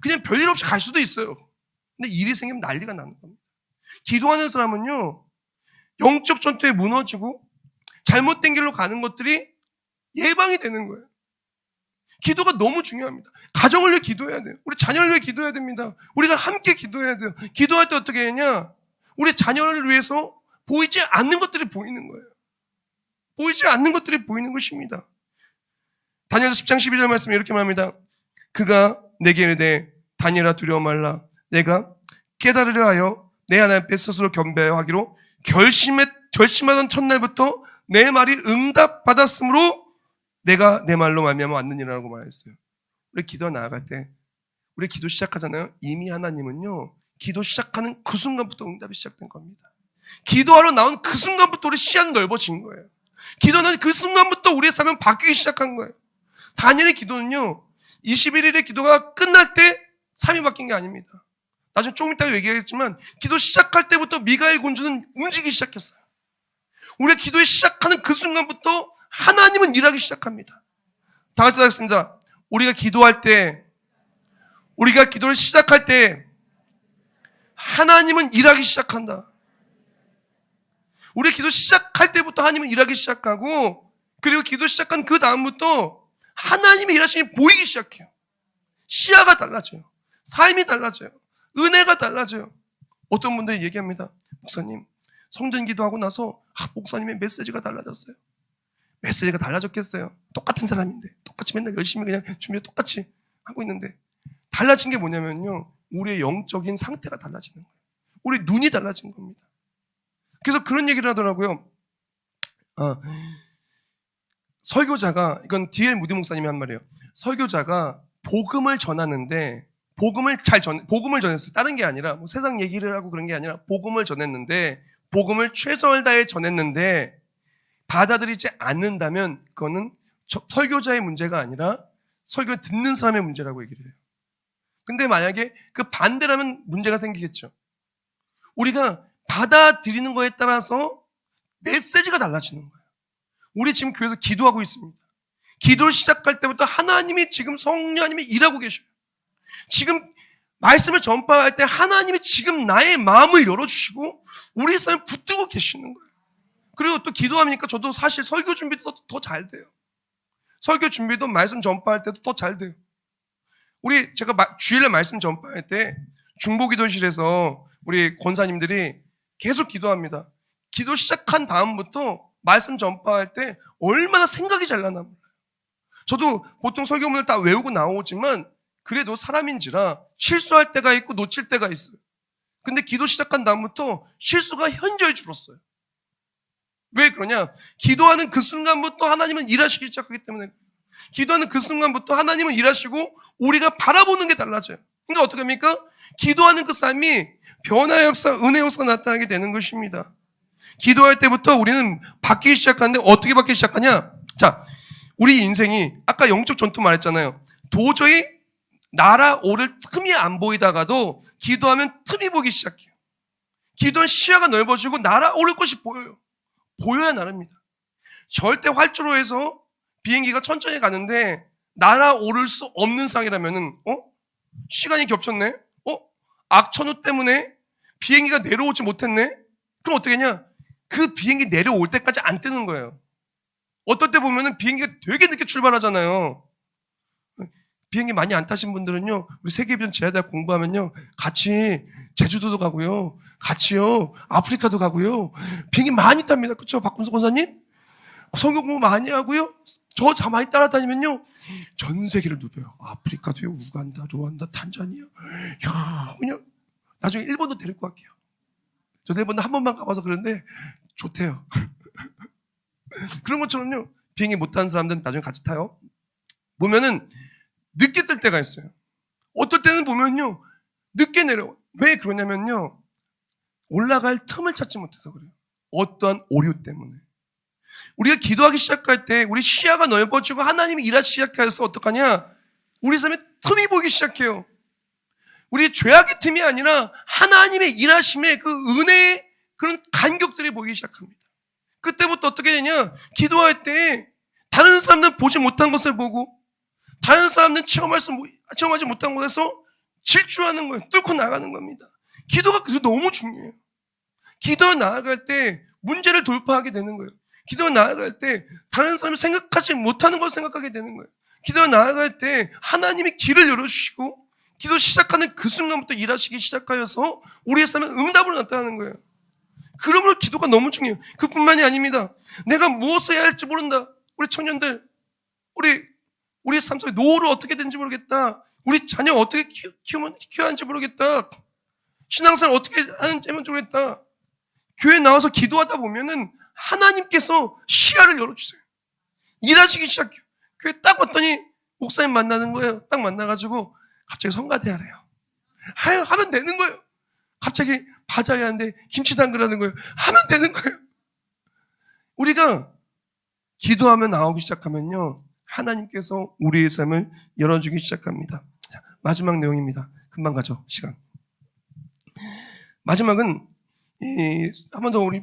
그냥 별일 없이 갈 수도 있어요. 근데 일이 생기면 난리가 나는 겁니다. 기도하는 사람은요, 영적 전투에 무너지고 잘못된 길로 가는 것들이 예방이 되는 거예요. 기도가 너무 중요합니다. 가정을 위해 기도해야 돼요. 우리 자녀를 위해 기도해야 됩니다. 우리가 함께 기도해야 돼요. 기도할 때 어떻게 했냐? 우리 자녀를 위해서 보이지 않는 것들이 보이는 거예요. 보이지 않는 것들이 보이는 것입니다. 다니엘서 10장 12절 말씀에 이렇게 말합니다. 그가 내게 이르되 다니엘아 두려워 말라. 내가 깨달으려 하여 내 하나님 앞에 스스로 겸비하여 하기로 결심하던 첫날부터 내 말이 응답받았으므로 내가 내 말로 말미암아 왔느니라고 말했어요. 우리 기도 나아갈 때, 우리 기도 시작하잖아요. 이미 하나님은요, 기도 시작하는 그 순간부터 응답이 시작된 겁니다. 기도하러 나온 그 순간부터 우리 시야는 넓어진 거예요. 기도는 그 순간부터 우리의 삶은 바뀌기 시작한 거예요. 다니엘의 기도는요, 21일의 기도가 끝날 때 삶이 바뀐 게 아닙니다. 나중에 조금 이따가 얘기하겠지만 기도 시작할 때부터 미가엘 군주는 움직이기 시작했어요. 우리가 기도에 시작하는 그 순간부터 하나님은 일하기 시작합니다. 다 같이 하겠습니다. 우리가 기도를 시작할 때 하나님은 일하기 시작한다. 우리 기도 시작할 때부터 하나님은 일하기 시작하고, 그리고 기도 시작한 그 다음부터 하나님의 일하심이 보이기 시작해요. 시야가 달라져요. 삶이 달라져요. 은혜가 달라져요. 어떤 분들이 얘기합니다. 목사님, 성전 기도하고 나서 목사님의 메시지가 달라졌어요. 메시지가 달라졌겠어요? 똑같은 사람인데, 똑같이 맨날 열심히 그냥 준비 똑같이 하고 있는데, 달라진 게 뭐냐면요, 우리의 영적인 상태가 달라지는 거예요. 우리 눈이 달라진 겁니다. 그래서 그런 얘기를 하더라고요. 설교자가, 이건 D.L. 무디 목사님이 한 말이에요. 설교자가 복음을 전하는데, 복음을 전했어요. 다른 게 아니라, 세상 얘기를 하고 그런 게 아니라, 복음을 전했는데, 복음을 최선을 다해 전했는데, 받아들이지 않는다면, 그거는 설교자의 문제가 아니라, 설교를 듣는 사람의 문제라고 얘기를 해요. 근데 만약에 그 반대라면 문제가 생기겠죠. 우리가 받아들이는 거에 따라서 메시지가 달라지는 거예요. 우리 지금 교회에서 기도하고 있습니다. 기도를 시작할 때부터 하나님이 지금 성령님이 일하고 계셔요. 지금 말씀을 전파할 때 하나님이 지금 나의 마음을 열어주시고 우리의 삶을 붙들고 계시는 거예요. 그리고 또 기도하니까 저도 사실 설교 준비도 더 잘 돼요. 설교 준비도 말씀 전파할 때도 더 잘 돼요. 제가 주일날 말씀 전파할 때 중보기도실에서 우리 권사님들이 계속 기도합니다. 기도 시작한 다음부터 말씀 전파할 때 얼마나 생각이 잘 나나 몰라요. 저도 보통 설교문을 다 외우고 나오지만 그래도 사람인지라 실수할 때가 있고 놓칠 때가 있어요. 근데 기도 시작한 다음부터 실수가 현저히 줄었어요. 왜 그러냐? 기도하는 그 순간부터 하나님은 일하시기 시작하기 때문에. 기도하는 그 순간부터 하나님은 일하시고 우리가 바라보는 게 달라져요. 그러니까 어떻게 합니까? 기도하는 그 삶이 변화 역사, 은혜 역사가 나타나게 되는 것입니다. 기도할 때부터 우리는 바뀌기 시작하는데 어떻게 바뀌기 시작하냐? 자, 우리 인생이 아까 영적 전투 말했잖아요. 도저히 날아오를 틈이 안 보이다가도 기도하면 틈이 보기 시작해요. 기도한 시야가 넓어지고 날아오를 것이 보여요. 보여야 나릅니다. 절대 활주로 해서 비행기가 천천히 가는데 날아오를 수 없는 상이라면은 시간이 겹쳤네? 악천후 때문에 비행기가 내려오지 못했네? 그럼 어떻게 하냐? 그 비행기 내려올 때까지 안 뜨는 거예요. 어떨 때 보면은 비행기가 되게 늦게 출발하잖아요. 비행기 많이 안 타신 분들은요, 우리 세계비전 제야대학 공부하면요, 같이 제주도도 가고요, 같이요, 아프리카도 가고요, 비행기 많이 탑니다. 그쵸? 박군수 권사님? 성경 공부 많이 하고요, 저 많이 따라다니면요, 전 세계를 누벼요. 아프리카도요, 우간다, 루안다, 탄자니아. 야, 그냥, 나중에 일본도 데리고 갈게요. 저 일본도 한 번만 가봐서 그런데, 좋대요. 그런 것처럼요, 비행기 못 타는 사람들은 나중에 같이 타요. 보면은, 늦게 뜰 때가 있어요. 어떨 때는 보면요, 늦게 내려와요. 왜 그러냐면요, 올라갈 틈을 찾지 못해서 그래요. 어떠한 오류 때문에. 우리가 기도하기 시작할 때 우리 시야가 넓어지고 하나님이 일하기 시작해서 어떡하냐? 우리 삶에 틈이 보이기 시작해요. 우리 죄악의 틈이 아니라 하나님의 일하심의 그 은혜의 그런 간격들이 보이기 시작합니다. 그때부터 어떻게 되냐? 기도할 때 다른 사람들은 보지 못한 것을 보고 다른 사람들은 체험하지 못한 곳에서 질주하는 거예요. 뚫고 나가는 겁니다. 기도가 그래서 너무 중요해요. 기도가 나아갈 때 문제를 돌파하게 되는 거예요. 기도가 나아갈 때 다른 사람이 생각하지 못하는 걸 생각하게 되는 거예요. 기도가 나아갈 때 하나님이 길을 열어주시고 기도 시작하는 그 순간부터 일하시기 시작하여서 우리의 삶에 응답으로 나타나는 거예요. 그러므로 기도가 너무 중요해요. 그뿐만이 아닙니다. 내가 무엇을 해야 할지 모른다. 우리 청년들, 우리 삶 속에 노후를 어떻게 되는지 모르겠다. 우리 자녀 어떻게 키워야 하는지 모르겠다. 신앙생활 어떻게 하는지 모르겠다. 교회 나와서 기도하다 보면은 하나님께서 시야를 열어주세요. 일하시기 시작해요. 교회 딱 왔더니 목사님 만나는 거예요. 딱 만나가지고 갑자기 성가대하래요. 하면 되는 거예요. 갑자기 바자회 하는데 김치 담그라는 거예요. 하면 되는 거예요. 우리가 기도하며 나오기 시작하면요, 하나님께서 우리의 삶을 열어주기 시작합니다. 자, 마지막 내용입니다. 금방 가죠, 시간. 마지막은 한 번 더 우리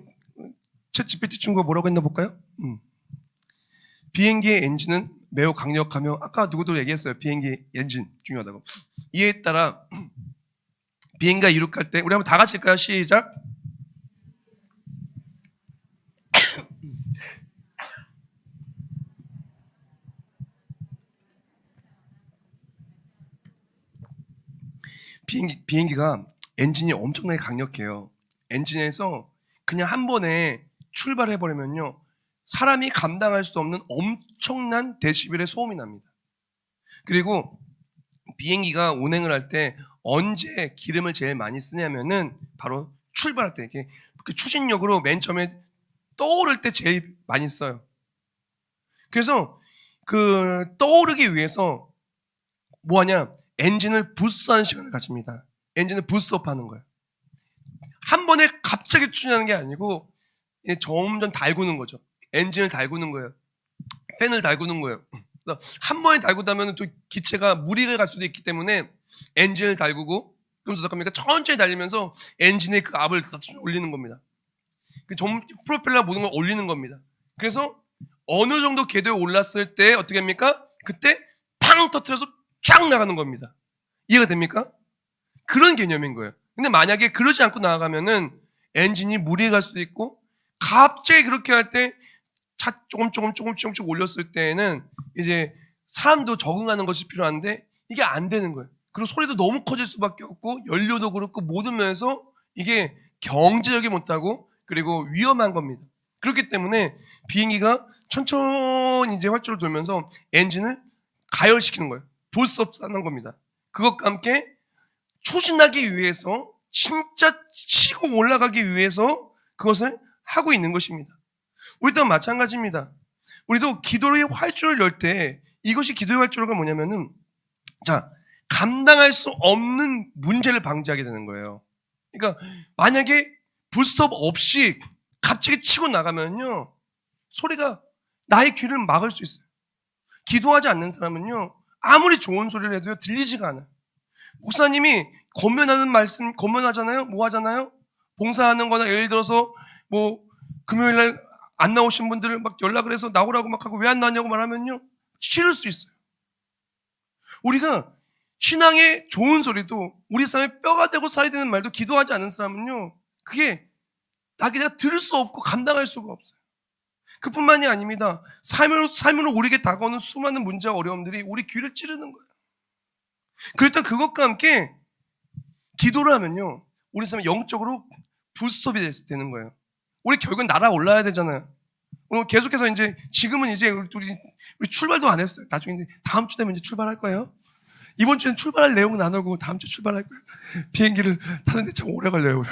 챗 GPT 친구가 뭐라고 했나 볼까요? 비행기의 엔진은 매우 강력하며, 아까 누구도 얘기했어요. 비행기 엔진 중요하다고. 이에 따라 비행기가 이륙할 때, 우리 한번 다 같이 할까요? 시작. 비행기가 엔진이 엄청나게 강력해요. 엔진에서 그냥 한 번에 출발해버리면요, 사람이 감당할 수 없는 엄청난 데시벨의 소음이 납니다. 그리고 비행기가 운행을 할 때 언제 기름을 제일 많이 쓰냐면은 바로 출발할 때, 이렇게 그 추진력으로 맨 처음에 떠오를 때 제일 많이 써요. 그래서 그 떠오르기 위해서 뭐 하냐? 엔진을 부스트하는 시간을 가집니다. 엔진을 부스트업 하는 거예요. 한 번에 갑자기 추진하는 게 아니고 점점 달구는 거죠. 엔진을 달구는 거예요. 팬을 달구는 거예요. 한 번에 달구다 하면 또 기체가 무리가 갈 수도 있기 때문에 엔진을 달구고, 그러면서 어떡합니까? 천천히 달리면서 엔진의 그 압을 올리는 겁니다. 프로펠러 모든 걸 올리는 겁니다. 그래서 어느 정도 궤도에 올랐을 때 어떻게 합니까? 그때 팡 터뜨려서 쫙 나가는 겁니다. 이해가 됩니까? 그런 개념인 거예요. 근데 만약에 그러지 않고 나아가면은 엔진이 무리해 갈 수도 있고, 갑자기 그렇게 할 때 차 조금씩 올렸을 때에는 이제 사람도 적응하는 것이 필요한데 이게 안 되는 거예요. 그리고 소리도 너무 커질 수밖에 없고 연료도 그렇고 모든 면에서 이게 경제력이 못하고 그리고 위험한 겁니다. 그렇기 때문에 비행기가 천천히 이제 활주로 돌면서 엔진을 가열시키는 거예요. 부스트업 하는 겁니다. 그것과 함께 추진하기 위해서 진짜 치고 올라가기 위해서 그것을 하고 있는 것입니다. 우리도 마찬가지입니다. 우리도 기도의 활주로를 열 때 이것이 기도의 활주로가 뭐냐면은 자, 감당할 수 없는 문제를 방지하게 되는 거예요. 그러니까 만약에 불스톱 없이 갑자기 치고 나가면요 소리가 나의 귀를 막을 수 있어요. 기도하지 않는 사람은요 아무리 좋은 소리를 해도요 들리지가 않아요. 목사님이 권면하는 말씀 권면하잖아요. 뭐 하잖아요? 봉사하는 거나 예를 들어서 뭐 금요일날 안 나오신 분들을 막 연락을 해서 나오라고 막 하고 왜 안 나왔냐고 말하면요 싫을 수 있어요. 우리가 신앙의 좋은 소리도 우리 삶에 뼈가 되고 살이 되는 말도 기도하지 않는 사람은요 그게 내가 들을 수 없고 감당할 수가 없어요. 그뿐만이 아닙니다. 삶으로 우리에게 다가오는 수많은 문제와 어려움들이 우리 귀를 찌르는 거예요. 그랬던 그것과 함께 기도를 하면요 우리 삶에 영적으로 부스톱이 되는 거예요. 우리 결국은 날아올라야 되잖아요. 오늘 계속해서 이제 지금은 이제 우리 출발도 안 했어요. 나중에 이제 다음 주 되면 이제 출발할 거예요. 이번 주엔 출발할 내용은 안 하고 다음 주 출발할 거예요. 비행기를 타는데 참 오래 걸려요.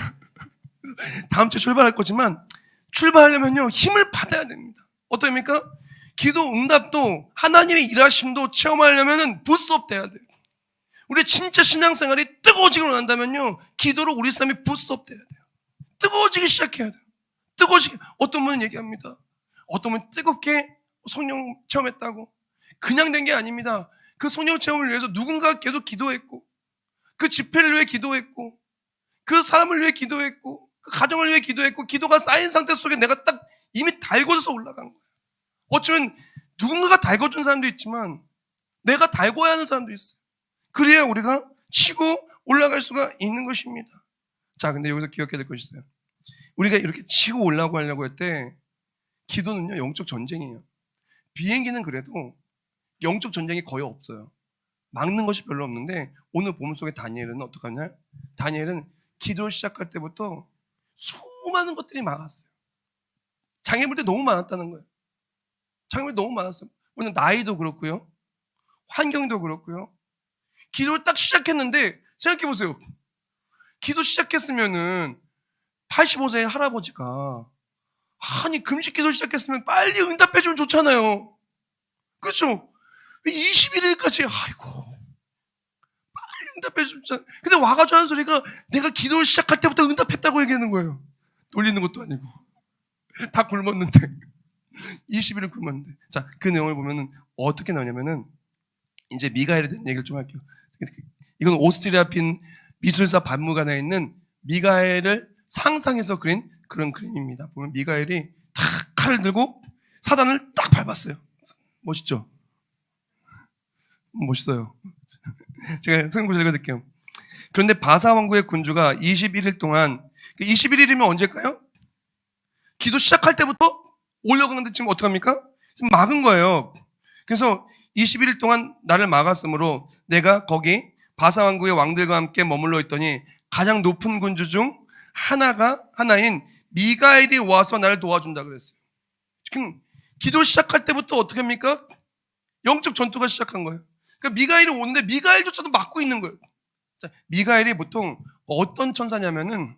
다음 주에 출발할 거지만 출발하려면요 힘을 받아야 됩니다. 어떻습니까? 기도 응답도 하나님의 일하심도 체험하려면은 부스업 돼야 돼요. 우리 진짜 신앙생활이 뜨거워지고 난다면요 기도로 우리 삶이 부스업 돼야 돼요. 뜨거워지기 시작해야 돼요. 뜨거워지기. 어떤 분은 얘기합니다. 어떤 분은 뜨겁게 성령 체험했다고. 그냥 된 게 아닙니다. 그 성령 체험을 위해서 누군가 계속 기도했고 그 집회를 위해 기도했고 그 사람을 위해 기도했고 그 가정을 위해 기도했고 기도가 쌓인 상태 속에 내가 딱 이미 달궈져서 올라간 거예요. 어쩌면 누군가가 달궈준 사람도 있지만 내가 달궈야 하는 사람도 있어요. 그래야 우리가 치고 올라갈 수가 있는 것입니다. 자, 근데 여기서 기억해야 될 것이 있어요. 우리가 이렇게 치고 올라가려고 할 때 기도는요 영적 전쟁이에요. 비행기는 그래도 영적 전쟁이 거의 없어요. 막는 것이 별로 없는데 오늘 본문 속의 다니엘은 어떡하냐? 다니엘은 기도를 시작할 때부터 수많은 것들이 막았어요. 장애물 때 너무 많았다는 거예요. 장애물이 너무 많았어요. 왜냐면 나이도 그렇고요. 환경도 그렇고요. 기도를 딱 시작했는데 생각해보세요. 기도 시작했으면은 85세의 할아버지가 아니 금식 기도 시작했으면 빨리 응답해주면 좋잖아요. 그렇죠? 21일까지 아이고 빨리 응답해주면 좋잖아요. 근데 와가지고 하는 소리가 내가 기도를 시작할 때부터 응답했다고 얘기하는 거예요. 놀리는 것도 아니고 다 굶었는데 21일 굶었는데. 자, 그 내용을 보면은 어떻게 나오냐면은 이제 미가엘에 대한 얘기를 좀 할게요. 이건 오스트리아 빈 미술사 박물관에 있는 미가엘을 상상해서 그린 그런 그림입니다. 보면 미가엘이 탁 칼을 들고 사단을 딱 밟았어요. 멋있죠? 멋있어요. 제가 성경구절 읽어드릴게요. 그런데 바사 왕국의 군주가 21일 동안 21일이면 언제일까요? 기도 시작할 때부터 올려가는데 지금 어떡합니까? 지금 막은 거예요. 그래서 21일 동안 나를 막았으므로 내가 거기 바사 왕국의 왕들과 함께 머물러 있더니 가장 높은 군주 중 하나인 미가엘이 와서 나를 도와준다 그랬어요. 지금 기도 시작할 때부터 어떻게 합니까? 영적 전투가 시작한 거예요. 그러니까 미가엘이 오는데 미가엘조차도 막고 있는 거예요. 자, 미가엘이 보통 어떤 천사냐면은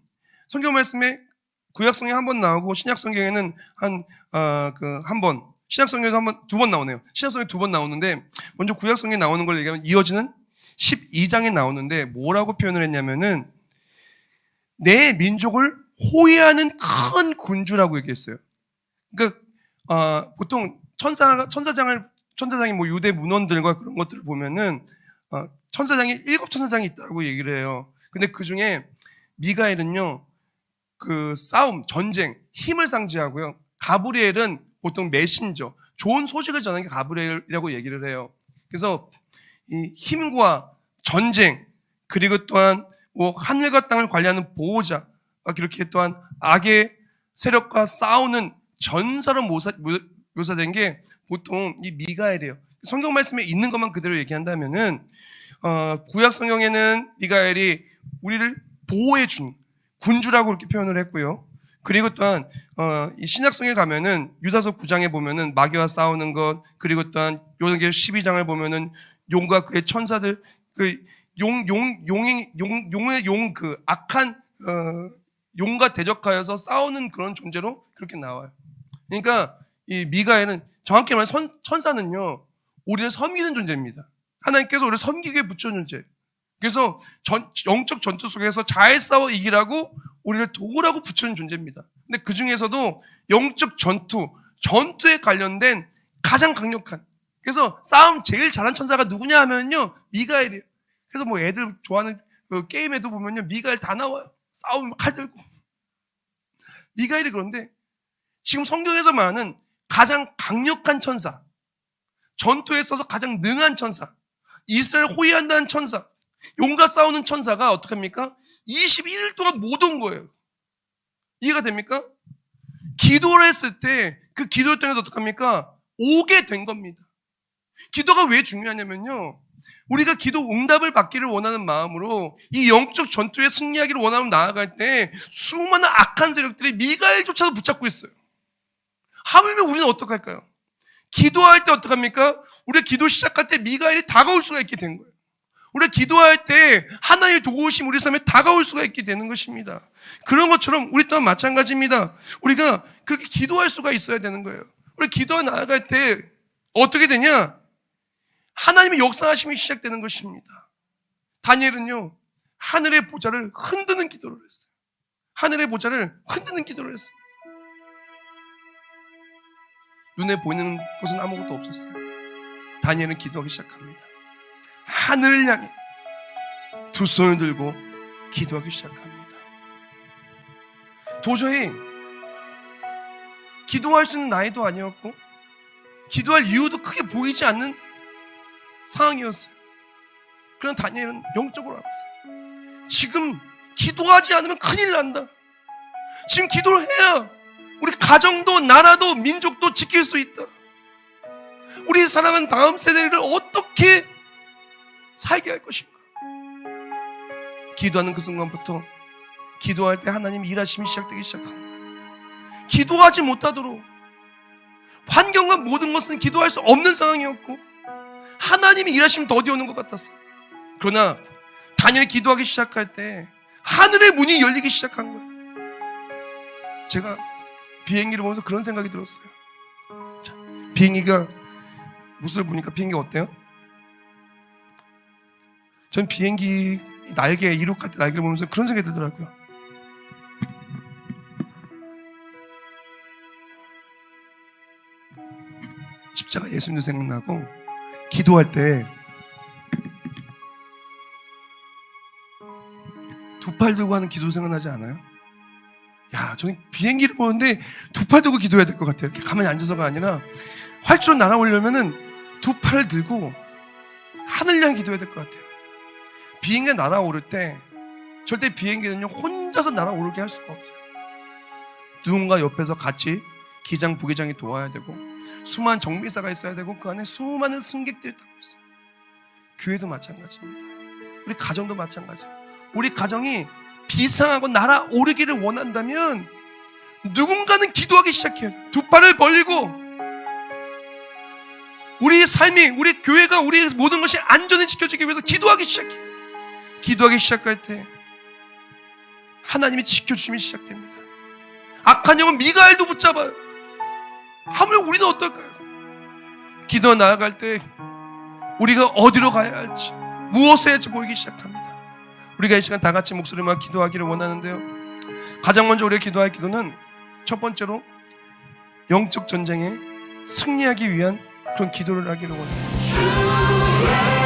성경 말씀에 구약 성경에 한 번 나오고 신약 성경에는 한 번, 신약 성경에도 두 번 나오네요. 신약 성경에 두 번 나오는데 먼저 구약 성경에 나오는 걸 얘기하면 이어지는 12장에 나오는데 뭐라고 표현을 했냐면은 내 민족을 호위하는 큰 군주라고 얘기했어요. 그러니까 보통 천사장이 뭐 유대 문헌들과 그런 것들을 보면은 천사장이 7천사장이 있다고 얘기를 해요. 근데 그 중에 미가엘은요 그 싸움, 전쟁, 힘을 상징하고요. 가브리엘은 보통 메신저, 좋은 소식을 전하는 게 가브리엘이라고 얘기를 해요. 그래서 이 힘과 전쟁, 그리고 또한 뭐 하늘과 땅을 관리하는 보호자, 이렇게 또한 악의 세력과 싸우는 전사로 묘사된 게 보통 이 미가엘이에요. 성경 말씀에 있는 것만 그대로 얘기한다면은 구약 성경에는 미가엘이 우리를 보호해 주는, 군주라고 그렇게 표현을 했고요. 그리고 또한 이 신약성에 가면은 유다서 9장에 보면은 마귀와 싸우는 것, 그리고 또한 요한계시록 12장을 보면은 용과 그의 천사들, 그 용의 그 악한 용과 대적하여서 싸우는 그런 존재로 그렇게 나와요. 그러니까 이 미가엘은 정확히 말하면 천사는요, 우리를 섬기는 존재입니다. 하나님께서 우리를 섬기기 위해 붙여준 존재. 그래서 영적 전투 속에서 잘 싸워 이기라고 우리를 도우라고 붙여준 존재입니다. 근데 그 중에서도 영적 전투에 관련된 가장 강력한, 그래서 싸움 제일 잘한 천사가 누구냐 하면요, 미가엘이에요. 그래서 뭐 애들 좋아하는 그 게임에도 보면요, 미가엘 다 나와요. 싸우면 칼 들고. 미가엘이 그런데 지금 성경에서 말하는 가장 강력한 천사, 전투에 있어서 가장 능한 천사, 이스라엘 호위한다는 천사, 용과 싸우는 천사가 어떻게 합니까? 21일 동안 못 온 거예요. 이해가 됩니까? 기도를 했을 때 그 기도를 통해서 어떻게 합니까? 오게 된 겁니다. 기도가 왜 중요하냐면요, 우리가 기도 응답을 받기를 원하는 마음으로 이 영적 전투에 승리하기를 원하면 나아갈 때 수많은 악한 세력들이 미가엘조차도 붙잡고 있어요. 하물며 우리는 어떡할까요? 기도할 때 어떡합니까? 우리가 기도 시작할 때 미가엘이 다가올 수가 있게 된 거예요. 우리가 기도할 때 하나님의 도우심이 우리 삶에 다가올 수가 있게 되는 것입니다. 그런 것처럼 우리 또한 마찬가지입니다. 우리가 그렇게 기도할 수가 있어야 되는 거예요. 우리 기도가 나아갈 때 어떻게 되냐? 하나님의 역사하심이 시작되는 것입니다. 다니엘은요, 하늘의 보좌를 흔드는 기도를 했어요. 하늘의 보좌를 흔드는 기도를 했어요. 눈에 보이는 것은 아무것도 없었어요. 다니엘은 기도하기 시작합니다. 하늘을 향해 두 손을 들고 기도하기 시작합니다. 도저히 기도할 수 있는 나이도 아니었고 기도할 이유도 크게 보이지 않는 상황이었어요. 그러나 다니엘은 영적으로 알았어요. 지금 기도하지 않으면 큰일 난다. 지금 기도를 해야 우리 가정도 나라도 민족도 지킬 수 있다. 우리 사랑하는 다음 세대를 어떻게 살게 할 것인가. 기도하는 그 순간부터 기도할 때 하나님 일하심이 시작되기 시작하는 거예요. 기도하지 못하도록 환경과 모든 것은 기도할 수 없는 상황이었고 하나님이 일하시면 더디 오는 것 같았어요. 그러나 다니엘이 기도하기 시작할 때 하늘의 문이 열리기 시작한 거예요. 제가 비행기를 보면서 그런 생각이 들었어요. 자, 비행기가 모습을 보니까 비행기가 어때요? 전 비행기 날개 이륙할 때 날개를 보면서 그런 생각이 들더라고요. 십자가 예수님도 생각나고 기도할 때 두 팔 들고 하는 기도 생각나지 않아요? 야, 저는 비행기를 보는데 두 팔 들고 기도해야 될 것 같아요. 이렇게 가만히 앉아서가 아니라 활주로 날아오려면은 두 팔을 들고 하늘 향해 기도해야 될 것 같아요. 비행기가 날아오를 때 절대 비행기는요 혼자서 날아오르게 할 수가 없어요. 누군가 옆에서 같이 기장, 부기장이 도와야 되고 수많은 정비사가 있어야 되고 그 안에 수많은 승객들이 타고 있어요. 교회도 마찬가지입니다. 우리 가정도 마찬가지예요. 우리 가정이 비상하고 날아오르기를 원한다면 누군가는 기도하기 시작해요. 두 팔을 벌리고 우리의 삶이, 우리 교회가, 우리 모든 것이 안전히 지켜지기 위해서 기도하기 시작해요. 기도하기 시작할 때 하나님이 지켜주심이 시작됩니다. 악한 영은 미가엘도 붙잡아요. 하물며 우리는 어떨까요? 기도 나아갈 때 우리가 어디로 가야 할지, 무엇을 해야 할지 보이기 시작합니다. 우리가 이 시간 다 같이 목소리만 기도하기를 원하는데요, 가장 먼저 우리가 기도할 기도는 첫 번째로 영적 전쟁에 승리하기 위한 그런 기도를 하기를 원합니다.